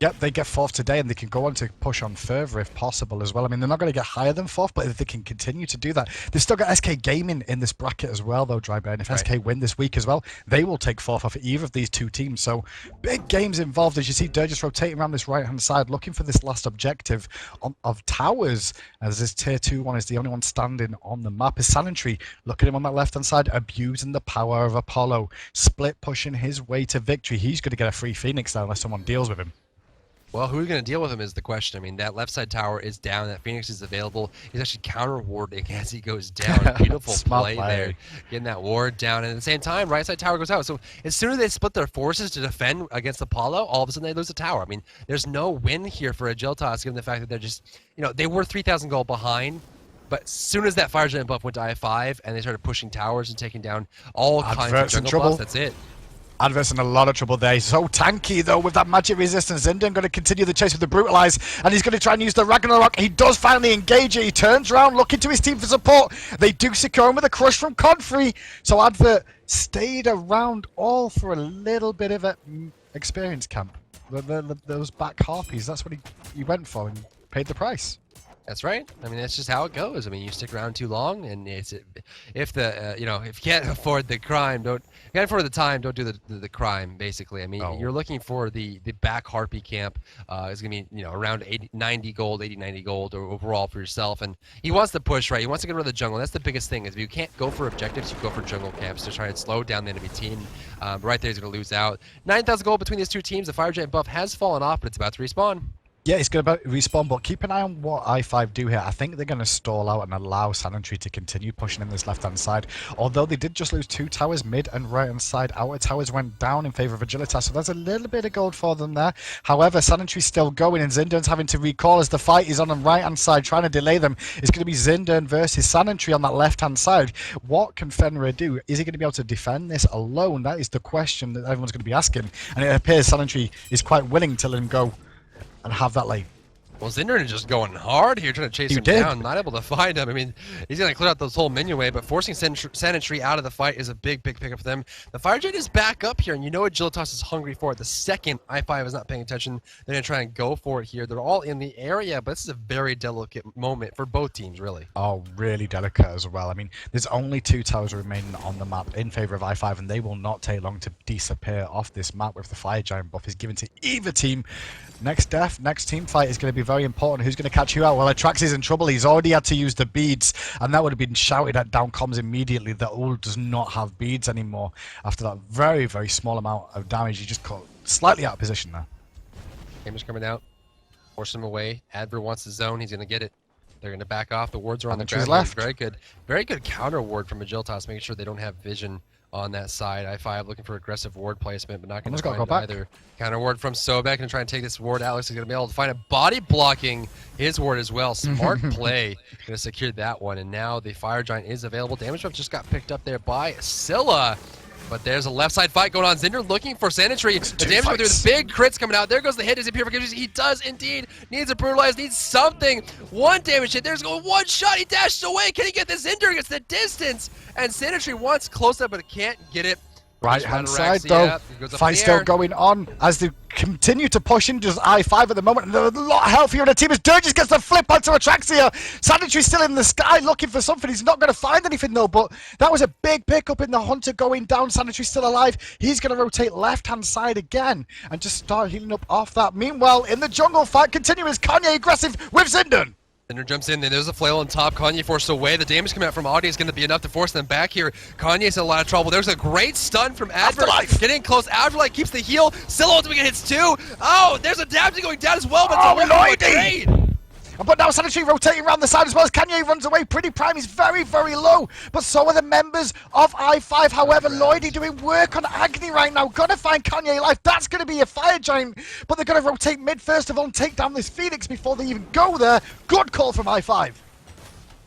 Yep, they get fourth today, and they can go on to push on further if possible as well. I mean, they're not going to get higher than fourth, but if they can continue to do that, they've still got SK Gaming in this bracket as well, though, Dryburn. If SK win this week as well, they will take fourth off either of these two teams. So big games involved as you see Dirge just rotating around this right-hand side, looking for this last objective of towers, as this tier 2 one is the only one standing on the map. Is Sanitary, look at him on that left-hand side, abusing the power of Apollo. Split pushing his way to victory. He's going to get a free Phoenix now unless someone deals with him. Well, who's going to deal with him is the question. I mean, that left side tower is down. That Phoenix is available. He's actually counter warding as he goes down. Beautiful play there. Getting that ward down. And at the same time, right side tower goes out. So as soon as they split their forces to defend against Apollo, all of a sudden they lose the tower. I mean, there's no win here for Agilitas, given the fact that they're just, they were 3,000 gold behind. But as soon as that fire giant buff went to I5 and they started pushing towers and taking down all kinds of jungle buffs, that's it. Advert's in a lot of trouble there. He's so tanky, though, with that magic resistance. Zindan going to continue the chase with the Brutalize, and he's going to try and use the Ragnarok. He does finally engage it. He turns around, looking to his team for support. They do secure him with a crush from Confrey. So Advert stayed around all for a little bit of an experience camp. Those back harpies, that's what he went for and paid the price. That's right. I mean, that's just how it goes. I mean, you stick around too long, and if if you can't afford the crime, you can't afford the time, don't do the crime. Basically, I mean, you're looking for the back harpy camp. Is gonna be around 90 gold or overall for yourself, and he wants to push, right? He wants to get rid of the jungle. That's the biggest thing. Is if you can't go for objectives, you go for jungle camps to try and slow down the enemy team. Right there, he's gonna lose out. 9,000 gold between these two teams. The fire giant buff has fallen off, but it's about to respawn. Yeah, it's going to respawn, but keep an eye on what I5 do here. I think they're going to stall out and allow Sanitary to continue pushing in this left-hand side. Although they did just lose 2 towers, mid and right-hand side. Outer towers went down in favor of Agilitas, so there's a little bit of gold for them there. However, Sanitary's still going, and Zindan's having to recall as the fight is on the right-hand side, trying to delay them. It's going to be Zindan versus Sanitary on that left-hand side. What can Fenrir do? Is he going to be able to defend this alone? That is the question that everyone's going to be asking. And it appears Sanitary is quite willing to let him go and have that lane. Well, Zinder is just going hard here, trying to chase him down, not able to find him. I mean, he's going to clear out this whole minion wave, but forcing Sanitary out of the fight is a big pickup for them. The Fire Giant is back up here, and Agilitas is hungry for it. The second I5 is not paying attention, they're going to try and go for it here. They're all in the area, but this is a very delicate moment for both teams, really. Oh, really delicate as well. I mean, there's only 2 towers remaining on the map in favor of I5, and they will not take long to disappear off this map with the Fire Giant buff is given to either team. Next team fight is going to be very important. Who's going to catch who out? Well, Atrax's in trouble. He's already had to use the beads, and that would have been shouted at down comms immediately that Ul does not have beads anymore after that very, very small amount of damage. He just caught slightly out of position there. Gamer's coming out. Force him away. Adver wants the zone. He's going to get it. They're going to back off. The wards are on the ground. Left. Very good counter ward from Agilitas, making sure they don't have vision on that side. I5 looking for aggressive ward placement, but not going to find either. Counter ward from Sobek and try and take this ward. Alex is going to be able to find a body blocking his ward as well. Smart play. Going to secure that one, and now the Fire Giant is available. Damage buff just got picked up there by Scylla. But there's a left side fight going on. Zinder looking for Sanitary. The damage through the big crits coming out. There goes the hit. Is it purification? He does indeed. Needs a brutalize. Needs something. 1 damage hit. There's going 1 shot. He dashes away. Can he get this? Zinder gets the distance. And Sanitary wants close up, but can't get it. Right-hand side, though. Fight still going on as they continue to push into I5 at the moment. And they're a lot healthier in the team as Dirges gets the flip onto Atraxia. Sanitary's still in the sky looking for something. He's not going to find anything, though, but that was a big pickup in the Hunter going down. Sanitary's still alive. He's going to rotate left-hand side again and just start healing up off that. Meanwhile, in the jungle fight, continues Kanye aggressive with Zindan. Zinder jumps in, then there's a flail on top. Kanye forced away. The damage coming out from Audi is going to be enough to force them back here. Kanye's in a lot of trouble. There's a great stun from Afterlife. Getting close. Afterlife keeps the heal. Scylla ultimately hits 2. Oh, there's a damage going down as well, but it's a trade. But now Sanitary rotating around the side as well as Kanye runs away. Pretty Prime is very, very low. But so are the members of I5. However, Lloydie doing work on Agni right now. Gonna find Kanye alive. That's gonna be a Fire Giant. But they're gonna rotate mid first of all and take down this Phoenix before they even go there. Good call from I5.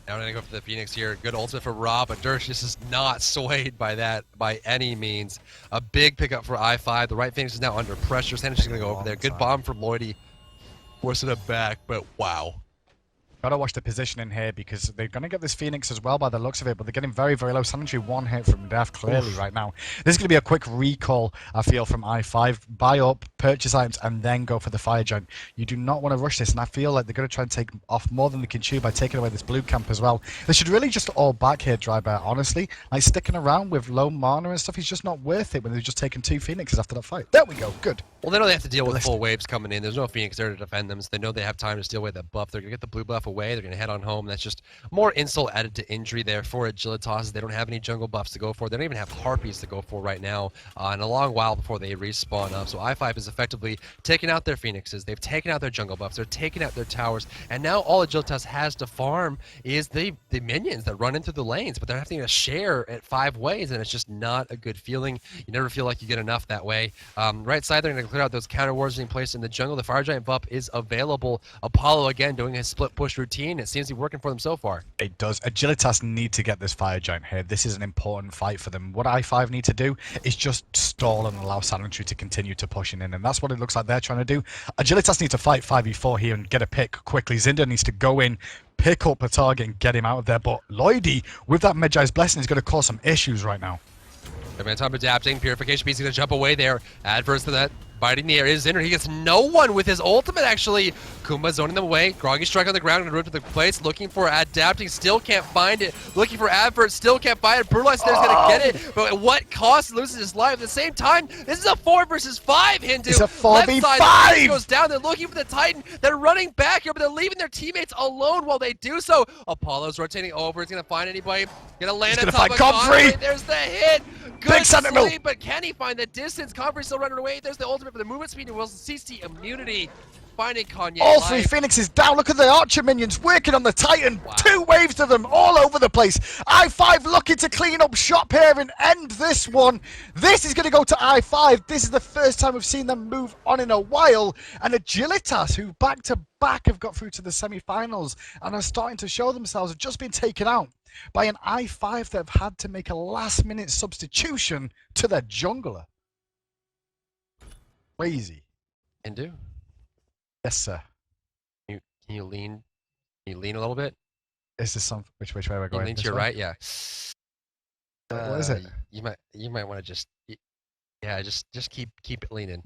Now we're gonna go for the Phoenix here. Good ultimate for Rob, but Dirge just is not swayed by that by any means. A big pickup for I5. The right Phoenix is now under pressure. Sanity's gonna go over there. Good bomb from Lloydie. Forcing it back, but wow. Gotta watch the positioning here because they're gonna get this Phoenix as well by the looks of it, but they're getting very, very low. Sanitary one hit from Def clearly right now. This is gonna be a quick recall, I feel, from i5. Buy up, purchase items, and then go for the fire giant. You do not want to rush this, and I feel like they're gonna try and take off more than they can chew by taking away this blue camp as well. They should really just all back here, Drybear, honestly. Like sticking around with low mana and stuff is just not worth it when they've just taken 2 Phoenixes after that fight. There we go, good. Well, they know they have to deal with full waves coming in. There's no Phoenix there to defend them, so they know they have time to steal away that buff. They're going to get the blue buff away. They're going to head on home. That's just more insult added to injury there for Agilitas. They don't have any jungle buffs to go for. They don't even have Harpies to go for right now, and a long while before they respawn up. So i5 is effectively taking out their Phoenixes. They've taken out their jungle buffs. They're taking out their towers, and now all Agilitas has to farm is the minions that run into the lanes, but they're having to share at 5 ways, and it's just not a good feeling. You never feel like you get enough that way. Right side, they're going to clear out those counter wards being placed in the jungle. The Fire Giant buff is available. Apollo again doing his split push routine. It seems to be working for them so far. It does. Agilitas need to get this Fire Giant here. This is an important fight for them. What i5 need to do is just stall and allow Sanitary to continue to pushing in, and that's what it looks like they're trying to do. Agilitas need to fight 5v4 here and get a pick quickly. Zinda needs to go in, pick up a target and get him out of there, but Lloydie, with that Medjai's Blessing, is going to cause some issues right now. They're time adapting. Purification Beast is going to jump away there. Adverse to that. Biting the air is Zinner. He gets no one with his ultimate, actually. Kumba zoning them away. Groggy strike on the ground and root to the place. Looking for adapting. Still can't find it. Looking for advert. Still can't find it. Brutalize there's going to get it. But at what cost? Loses his life. At the same time, this is a 4 versus 5 Hindu. It's a 4v5. Left side goes down. They're looking for the Titan. They're running back here, but they're leaving their teammates alone while they do so. Apollo's rotating over. He's going to find anybody. Going to land on top of Godfrey. There's the hit. Good sleep, but can he find the distance? Godfrey's still running away. There's the ultimate for the movement speed and Wilson CC immunity. Finding Kanye. All 3 Phoenixes down. Look at the Archer minions working on the Titan. Wow. 2 waves of them all over the place. i5 looking to clean up shop here and end this one. This is going to go to i5. This is the first time we've seen them move on in a while. And Agilitas, who back to back have got through to the semi-finals and are starting to show themselves, have just been taken out by an i5 that have had to make a last-minute substitution to their jungler. Crazy. And do. Yes, sir. Can you lean? Can you lean a little bit? Is this some which way we're going? You lean to your right, yeah. What is it? You might want to just keep it leaning.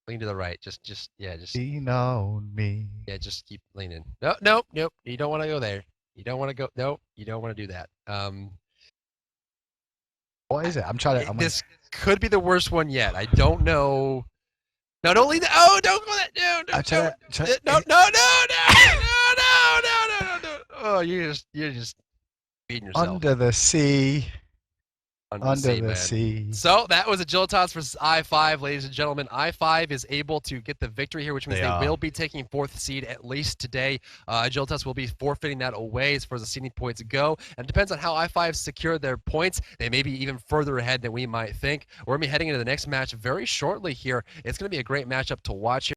Lean to the right. Just lean on me. Yeah, just keep leaning. Nope. You don't want to go there. You don't want to go. Nope. You don't want to do that. What is it? I'm trying to. This could be the worst one yet. I don't know. No, don't lean. Oh, don't go that. No. Oh, you're just beating yourself. Under the sea. Under the sea. So that was Agilitas versus i5, ladies and gentlemen. i5 is able to get the victory here, which means they will be taking 4th seed at least today. Agilitas will be forfeiting that away as far as the seeding points go. And it depends on how i5 secure their points. They may be even further ahead than we might think. We're going to be heading into the next match very shortly here. It's going to be a great matchup to watch here.